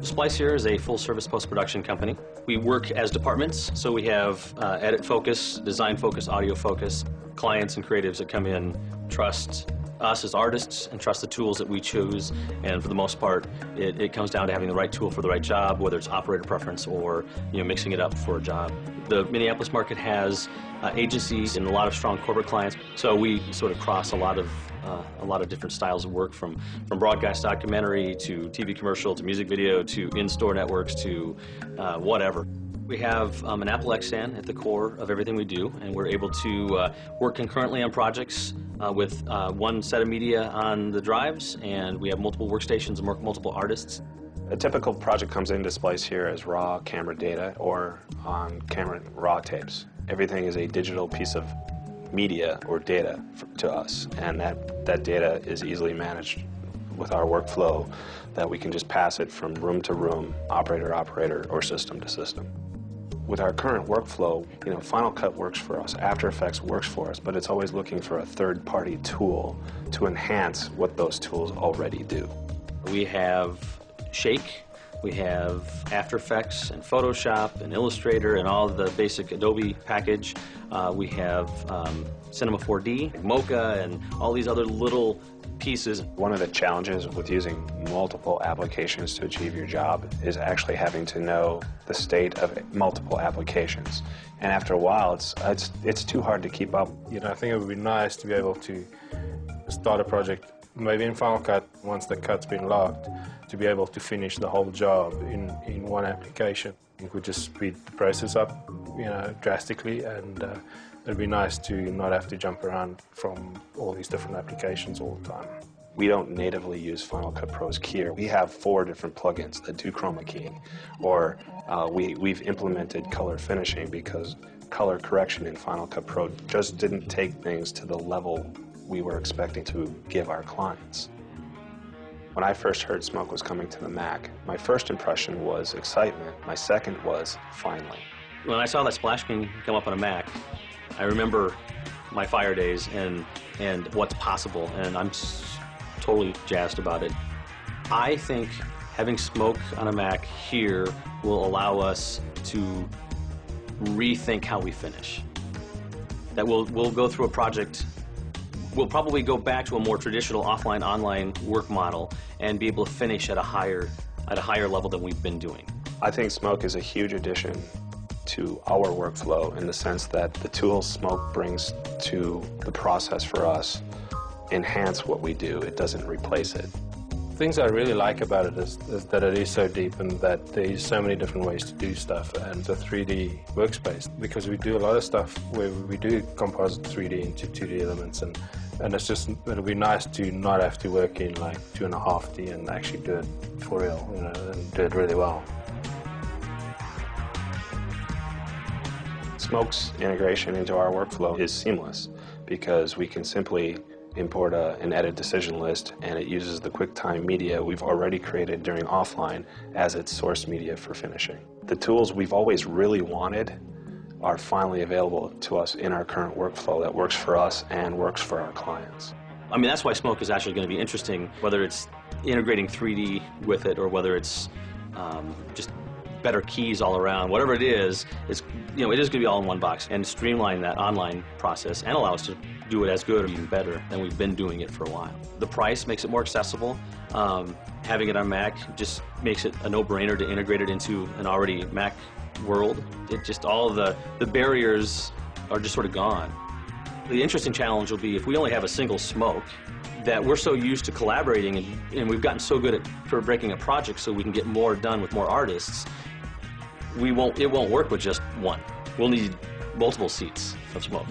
Splice here is a full-service post-production company. We work as departments, so we have edit focus, design focus, audio focus. Clients and creatives that come in trust us as artists and trust the tools that we choose, and for the most part, it comes down to having the right tool for the right job, whether it's operator preference or mixing it up for a job. The Minneapolis market has agencies and a lot of strong corporate clients, so we sort of cross a lot of different styles of work, from broadcast documentary to TV commercial to music video to in-store networks to whatever. We have an Apple X stand at the core of everything we do, and we're able to work concurrently on projects with one set of media on the drives, and we have multiple workstations and multiple artists. A typical project comes into Splice here as raw camera data or on camera raw tapes. Everything is a digital piece of media or data to us, and that data is easily managed with our workflow, that we can just pass it from room to room, operator to operator, or system to system. With our current workflow, Final Cut works for us, After Effects works for us, but it's always looking for a third-party tool to enhance what those tools already do. We have Shake, we have After Effects and Photoshop and Illustrator and all of the basic Adobe package. We have Cinema 4D, Mocha, and all these other little pieces. One of the challenges with using multiple applications to achieve your job is actually having to know the state of multiple applications. And after a while, it's too hard to keep up. I think it would be nice to be able to start a project, maybe in Final Cut, once the cut's been locked, to be able to finish the whole job in one application. It would just speed the process up, drastically, and it'd be nice to not have to jump around from all these different applications all the time. We don't natively use Final Cut Pro's keyer. We have 4 different plugins that do chroma keying, or we've implemented color finishing because color correction in Final Cut Pro just didn't take things to the level we were expecting to give our clients. When I first heard Smoke was coming to the Mac, my first impression was excitement. My second was finally. When I saw that splash screen come up on a Mac, I remember my Fire days and what's possible, and I'm totally jazzed about it. I think having Smoke on a Mac here will allow us to rethink how we finish. That we'll go through a project. We'll probably go back to a more traditional offline-online work model and be able to finish at a higher level than we've been doing. I think Smoke is a huge addition to our workflow in the sense that the tools Smoke brings to the process for us enhance what we do. It doesn't replace it. Things I really like about it is that it is so deep and that there's so many different ways to do stuff, and the 3D workspace, because we do a lot of stuff where we do composite 3D into 2D elements, and it'll be nice to not have to work in like 2.5D and actually do it for real, and do it really well. Smoke's integration into our workflow is seamless because we can simply import an edit decision list, and it uses the QuickTime media we've already created during offline as its source media for finishing. The tools we've always really wanted are finally available to us in our current workflow that works for us and works for our clients. I mean, that's why Smoke is actually going to be interesting, whether it's integrating 3D with it or whether it's just better keys all around. Whatever it is it is going to be all in one box and streamline that online process and allow us to do it as good or even better than we've been doing it for a while. The price makes it more accessible. Having it on Mac just makes it a no-brainer to integrate it into an already Mac world. It just, all of the barriers are just sort of gone. The interesting challenge will be if we only have a single Smoke, that we're so used to collaborating and we've gotten so good at breaking a project so we can get more done with more artists. It won't work with just one. We'll need multiple seats of Smoke.